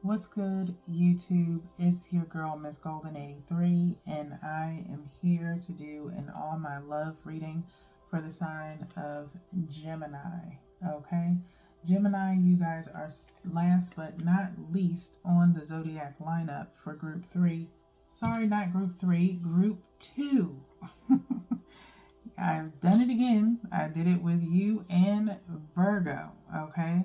What's good, YouTube? It's your girl, Miss Golden 83, and I am here to do an all my love reading for the sign of Gemini. Okay, Gemini, you guys are last but not least on the zodiac lineup for group three. Sorry, not group three, group two. I've done it again. I did it with you and Virgo. Okay.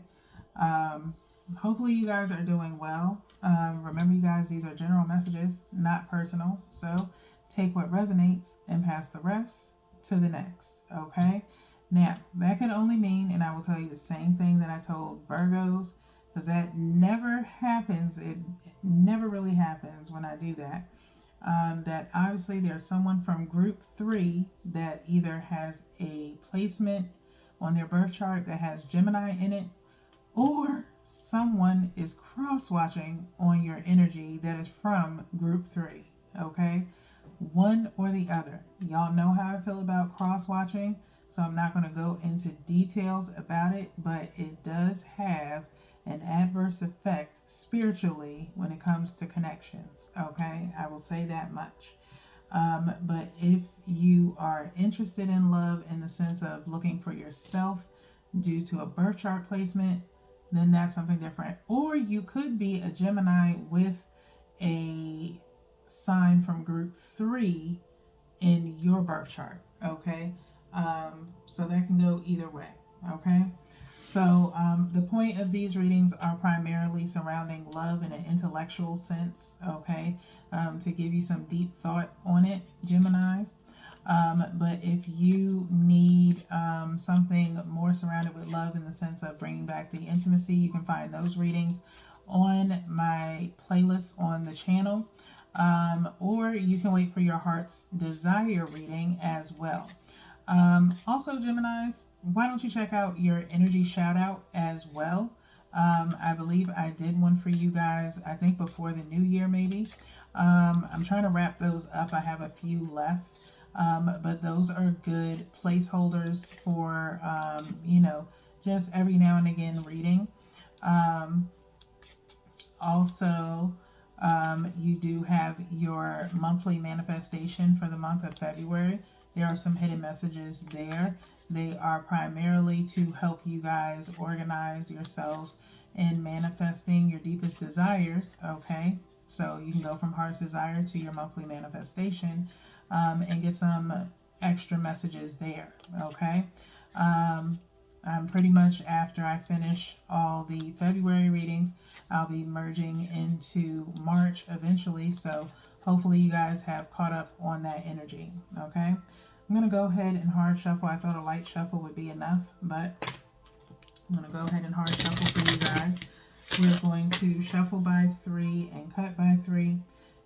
Um, Hopefully, you guys are doing well. Remember, you guys, these are general messages, not personal. So take what resonates and pass the rest to the next. Okay. Now, that could only mean, and I will tell you the same thing that I told Virgos, because that never happens. It never really happens when I do that. That obviously there's someone from group three that either has a placement on their birth chart that has Gemini in it, or someone is cross watching on your energy that is from group three. Okay, one or the other. Y'all know how I feel about cross watching, so I'm not going to go into details about it, but it does have an adverse effect spiritually when it comes to connections. Okay, I will say that much. But if you are interested in love in the sense of looking for yourself due to a birth chart placement, then that's something different. Or you could be a Gemini with a sign from group three in your birth chart. Okay. So that can go either way. Okay. So the point of these readings are primarily surrounding love in an intellectual sense. Okay. To give you some deep thought on it, Geminis. But if you need something more surrounded with love in the sense of bringing back the intimacy, you can find those readings on my playlist on the channel. Or you can wait for your heart's desire reading as well. Also, Geminis, why don't you check out your energy shout out as well? I believe I did one for you guys, I think before the new year, maybe. I'm trying to wrap those up. I have a few left. But those are good placeholders for, just every now and again reading. Um, Also, you do have your monthly manifestation for the month of February. There are some hidden messages there. They are primarily to help you guys organize yourselves in manifesting your deepest desires. Okay, so you can go from heart's desire to your monthly manifestation, and get some extra messages there. Okay. I'm pretty much, after I finish all the February readings, I'll be merging into March eventually. So hopefully you guys have caught up on that energy. Okay. I'm going to go ahead and hard shuffle. I thought a light shuffle would be enough, but I'm going to go ahead and hard shuffle for you guys. We're going to shuffle by three and cut by three,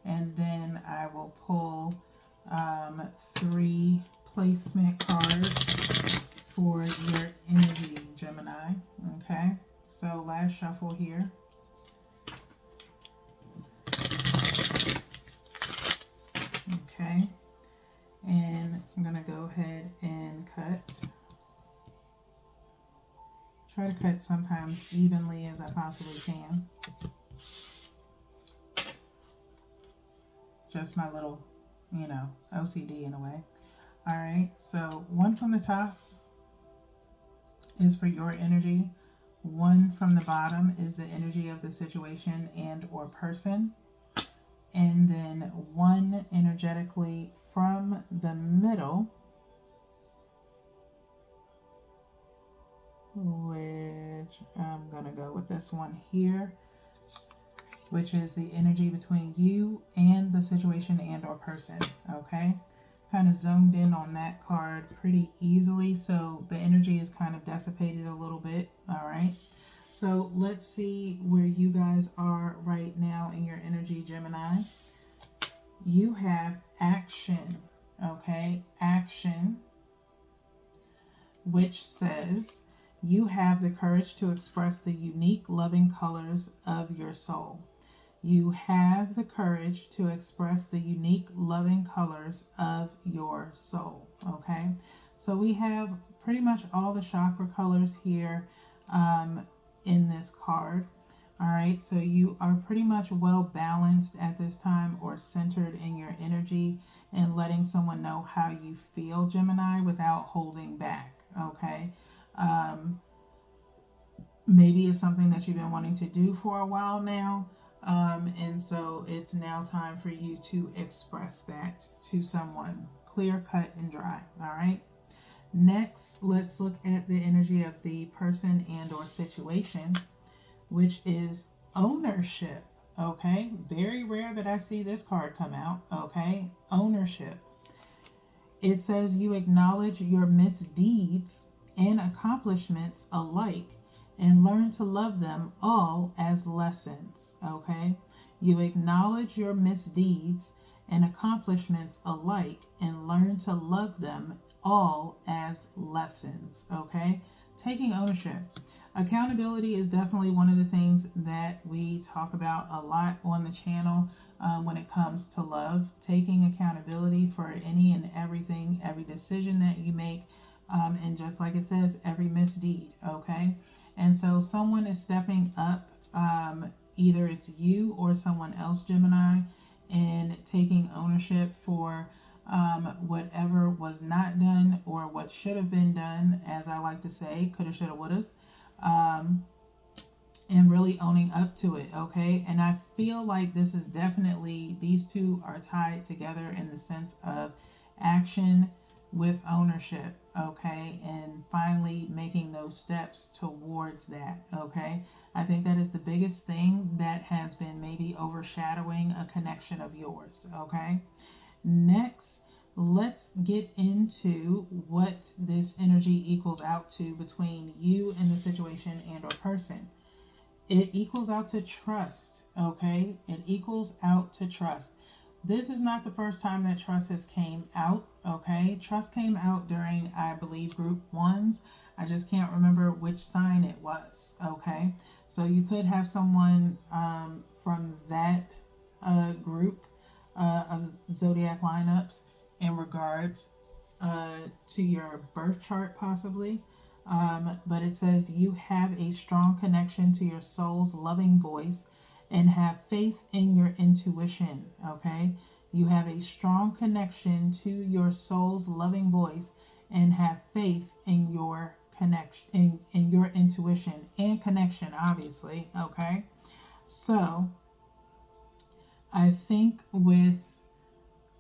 and then I will pull three placement cards for your energy, Gemini. Okay, so last shuffle here. Okay, and I'm gonna go ahead and cut. Try to cut sometimes evenly as I possibly can. Just my little, OCD in a way. All right, so one from the top is for your energy. One from the bottom is the energy of the situation and or person. And then one energetically from the middle, which I'm going to go with this one here, which is the energy between you and the situation and or person. Okay, kind of zoned in on that card pretty easily, so the energy is kind of dissipated a little bit. All right, so let's see where you guys are right now in your energy, Gemini. You have action. Okay, action, which says you have the courage to express the unique loving colors of your soul. You have the courage to express the unique loving colors of your soul. Okay, so we have pretty much all the chakra colors here in this card. All right, so you are pretty much well balanced at this time, or centered in your energy, and letting someone know how you feel, Gemini, without holding back. Okay. Um, Maybe it's something that you've been wanting to do for a while now. And so it's now time for you to express that to someone, clear, cut, and dry. All right. Next, let's look at the energy of the person and or situation, which is ownership. Okay, very rare that I see this card come out. Okay, ownership. It says you acknowledge your misdeeds and accomplishments alike and learn to love them all as lessons. Okay, you acknowledge your misdeeds and accomplishments alike and learn to love them all as lessons. Okay, taking ownership. Accountability is definitely one of the things that we talk about a lot on the channel when it comes to love. Taking accountability for any and everything, every decision that you make, and just like it says, every misdeed, okay? And so someone is stepping up, either it's you or someone else, Gemini, and taking ownership for whatever was not done or what should have been done, as I like to say, coulda, shoulda, woulda, um, and really owning up to it. Okay, and I feel like this is definitely, these two are tied together in the sense of action with ownership. Okay, and finally making those steps towards that. Okay, I think that is the biggest thing that has been maybe overshadowing a connection of yours. Okay, next, let's get into what this energy equals out to between you and the situation and or person. It equals out to trust. Okay, it equals out to trust. This is not the first time that trust has came out. Okay, trust came out during, I believe, group ones. I just can't remember which sign it was. Okay, so you could have someone from that group of zodiac lineups in regards to your birth chart, possibly. But it says you have a strong connection to your soul's loving voice and have faith in your intuition. Okay, you have a strong connection to your soul's loving voice and have faith in your connection, in your intuition and connection, obviously. Okay, so I think with,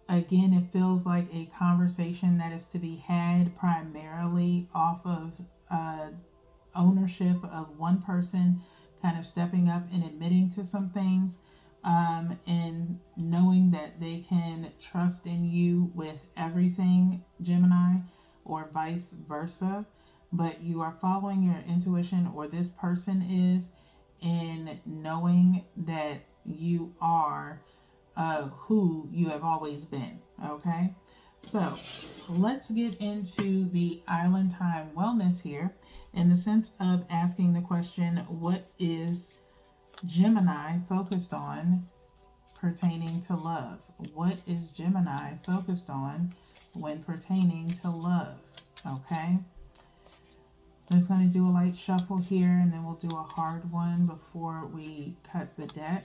again, it feels like a conversation that is to be had primarily off of uh, ownership of one person kind of stepping up and admitting to some things, and knowing that they can trust in you with everything, Gemini, or vice versa. But you are following your intuition, or this person is, in knowing that you are who you have always been. Okay, so let's get into the island time wellness here, in the sense of asking the question, what is Gemini focused on pertaining to love? What is Gemini focused on when pertaining to love? Okay, I'm just going to do a light shuffle here, and then we'll do a hard one before we cut the deck.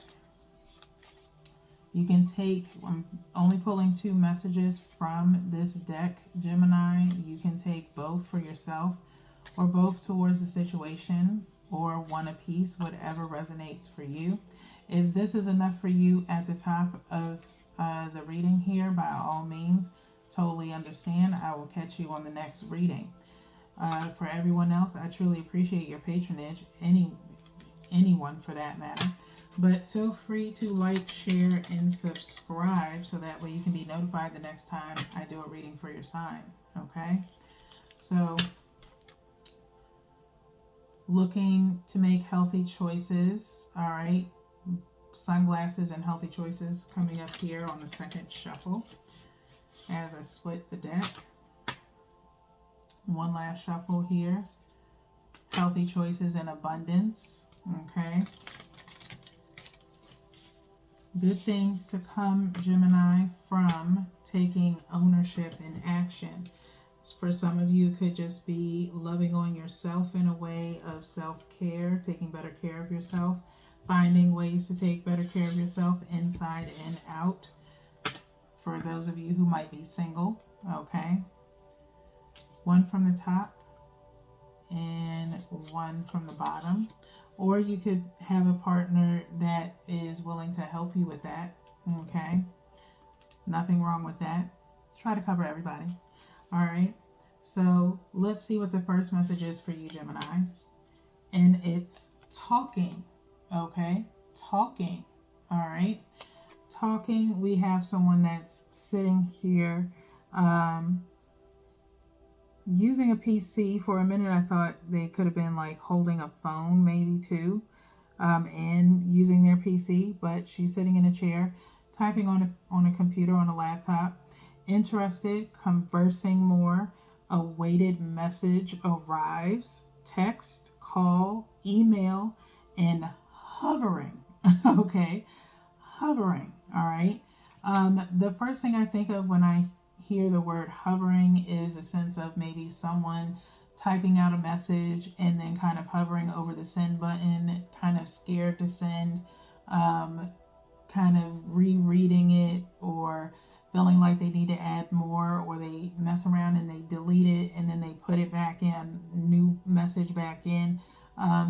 You can take, I'm only pulling 2 messages from this deck, Gemini. You can take both for yourself or both towards the situation, or one apiece, whatever resonates for you. If this is enough for you at the top of the reading here, by all means, totally understand. I will catch you on the next reading. For everyone else, I truly appreciate your patronage, anyone for that matter. But feel free to like, share, and subscribe so that way you can be notified the next time I do a reading for your sign. Okay? So, looking to make healthy choices. All right? Sunglasses and healthy choices coming up here on the second shuffle as I split the deck. One last shuffle here. Healthy choices and abundance. Okay? Good things to come, Gemini, from taking ownership and action. For some of you, it could just be loving on yourself in a way of self-care, taking better care of yourself. finding ways to take better care of yourself inside and out. For those of you who might be single, okay? One from the top and one from the bottom. Or you could have a partner that is willing to help you with that, okay? Nothing wrong with that. Try to cover everybody. All right. So let's see what the first message is for you, Gemini. And it's talking, okay? Talking, all right? Talking, we have someone that's sitting here using a PC. For a minute, I thought they could have been like holding a phone, maybe too, and using their PC, but she's sitting in a chair, typing on a computer, on a laptop, interested, conversing more. A weighted message arrives, text, call, email, and hovering. Okay, hovering. All right. The first thing I think of when I hear the word hovering is a sense of maybe someone typing out a message and then kind of hovering over the send button, kind of scared to send, kind of rereading it, or feeling like they need to add more, or they mess around and they delete it and then they put it back in, new message back in.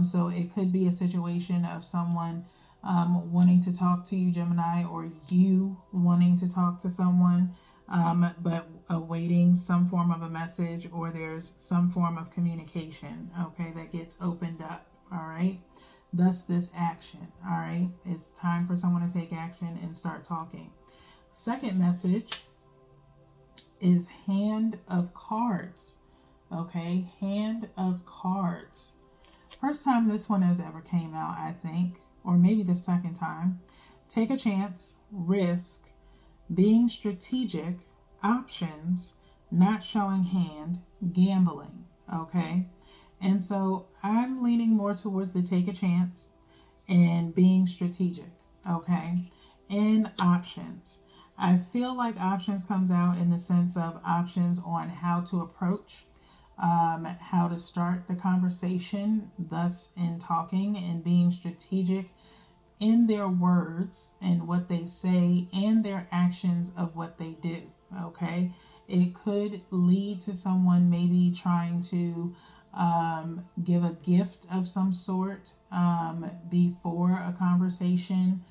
So it could be a situation of someone wanting to talk to you, Gemini, or you wanting to talk to someone, but awaiting some form of a message, or there's some form of communication, okay, that gets opened up, all right? Thus this action, all right? It's time for someone to take action and start talking. Second message is Hand of Cards, okay? Hand of Cards. First time this one has ever came out, I think, or maybe the second time. Take a chance, risk, being strategic, options, not showing hand, gambling, okay? And so I'm leaning more towards the take a chance and being strategic, okay? And options. I feel like options comes out in the sense of options on how to approach, how to start the conversation, thus in talking and being strategic in their words and what they say and their actions of what they do, okay? It could lead to someone maybe trying to give a gift of some sort before a conversation,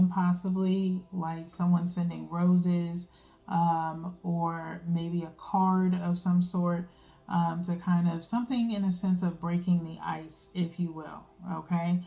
possibly like someone sending roses, or maybe a card of some sort, to kind of something in a sense of breaking the ice, if you will, okay?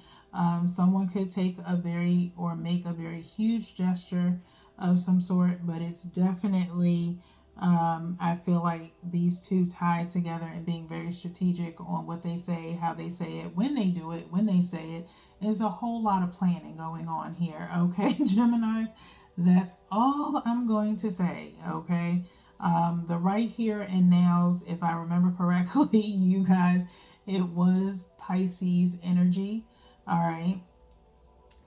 Someone could take a very or make a very huge gesture of some sort, but it's definitely, I feel like these two tied together and being very strategic on what they say, how they say it, when they do it, when they say it, is a whole lot of planning going on here, okay, Geminis? That's all I'm going to say, okay? The right here and nows, if I remember correctly, you guys, it was Pisces energy, all right,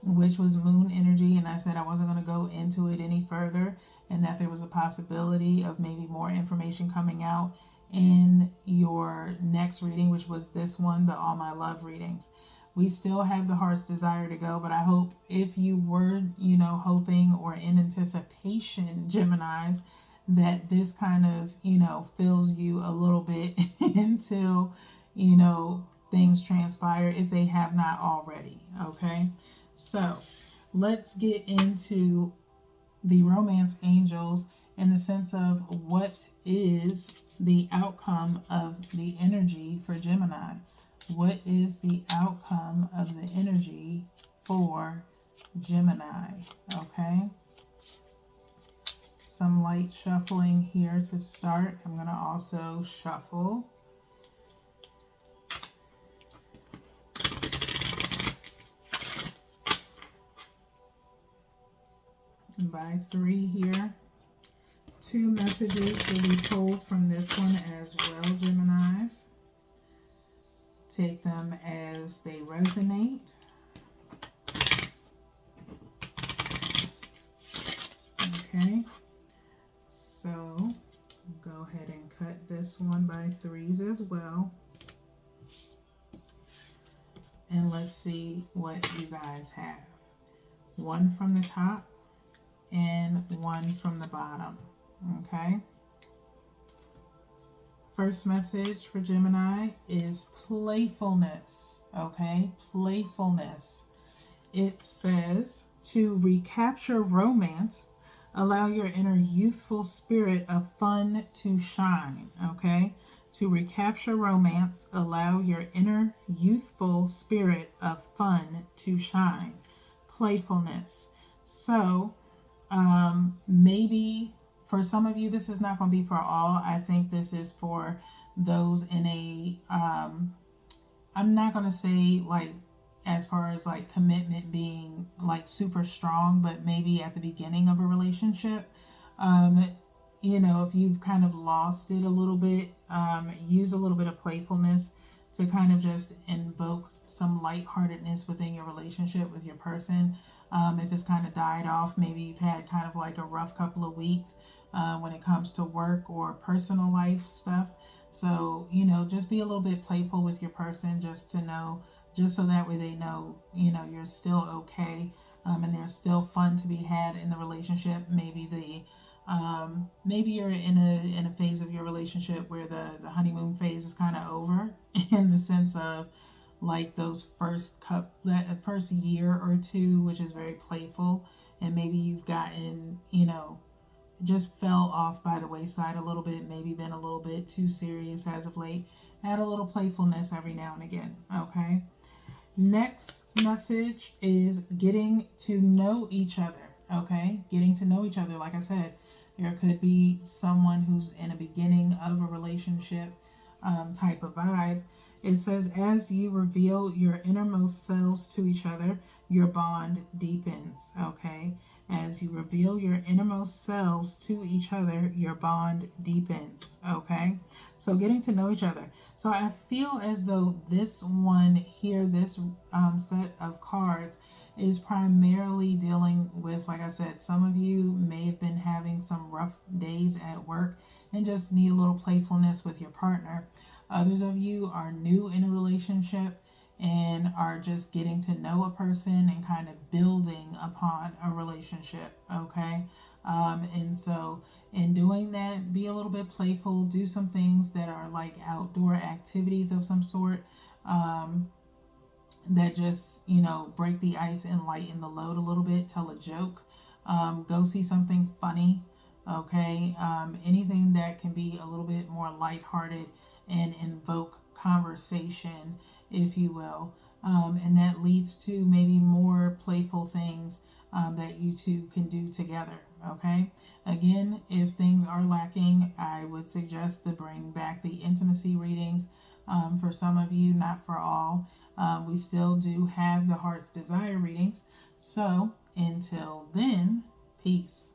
which was moon energy, and I said I wasn't going to go into it any further, and that there was a possibility of maybe more information coming out in your next reading, which was this one, the All My Love readings. We still have the heart's desire to go, but I hope if you were, hoping or in anticipation, Geminis, that this kind of, fills you a little bit until, things transpire, if they have not already, okay? So let's get into the romance angels in the sense of what is the outcome of the energy for Gemini. What is the outcome of the energy for Gemini, okay? Some light shuffling here to start. I'm going to also shuffle by 3 here. 2 messages will be pulled from this one as well, Geminis. Take them as they resonate. Okay, so go ahead and cut this one by 3s as well. And And let's see what you guys have. One from the top and one from the bottom. Okay. First message for Gemini is playfulness. Okay. Playfulness. It says to recapture romance, allow your inner youthful spirit of fun to shine. Okay. To recapture romance, allow your inner youthful spirit of fun to shine. Playfulness. So, maybe for some of you, this is not going to be for all. I think this is for those in a, I'm not going to say like, as far as like commitment being like super strong, but maybe at the beginning of a relationship, um, if you've kind of lost it a little bit, use a little bit of playfulness to kind of just invoke some lightheartedness within your relationship with your person. If it's kind of died off, maybe you've had kind of like a rough couple of weeks when it comes to work or personal life stuff. So, just be a little bit playful with your person just to know, just so that way they know, you're still okay, and there's still fun to be had in the relationship. Maybe you're in a phase of your relationship where the honeymoon phase is kind of over in the sense of like that first year or two, which is very playful, and maybe you've gotten, just fell off by the wayside a little bit, maybe been a little bit too serious as of late. Add a little playfulness every now and again. Okay. Next message is getting to know each other. Okay. Getting to know each other. Like I said, there could be someone who's in a beginning of a relationship type of vibe. It says, as you reveal your innermost selves to each other, your bond deepens. Okay. As you reveal your innermost selves to each other, your bond deepens. Okay. So getting to know each other. So I feel as though this one here, this set of cards is primarily dealing with, like I said, some of you may have been having some rough days at work and just need a little playfulness with your partner. Others of you are new in a relationship and are just getting to know a person and kind of building upon a relationship. Okay. And so in doing that, be a little bit playful, do some things that are like outdoor activities of some sort, that just, break the ice and lighten the load a little bit. Tell a joke, go see something funny. Okay. Anything that can be a little bit more lighthearted and invoke conversation, if you will. And that leads to maybe more playful things that you two can do together. Okay. Again, if things are lacking, I would suggest to bring back the intimacy readings. For some of you, not for all. We still do have the Heart's Desire readings. So until then, peace.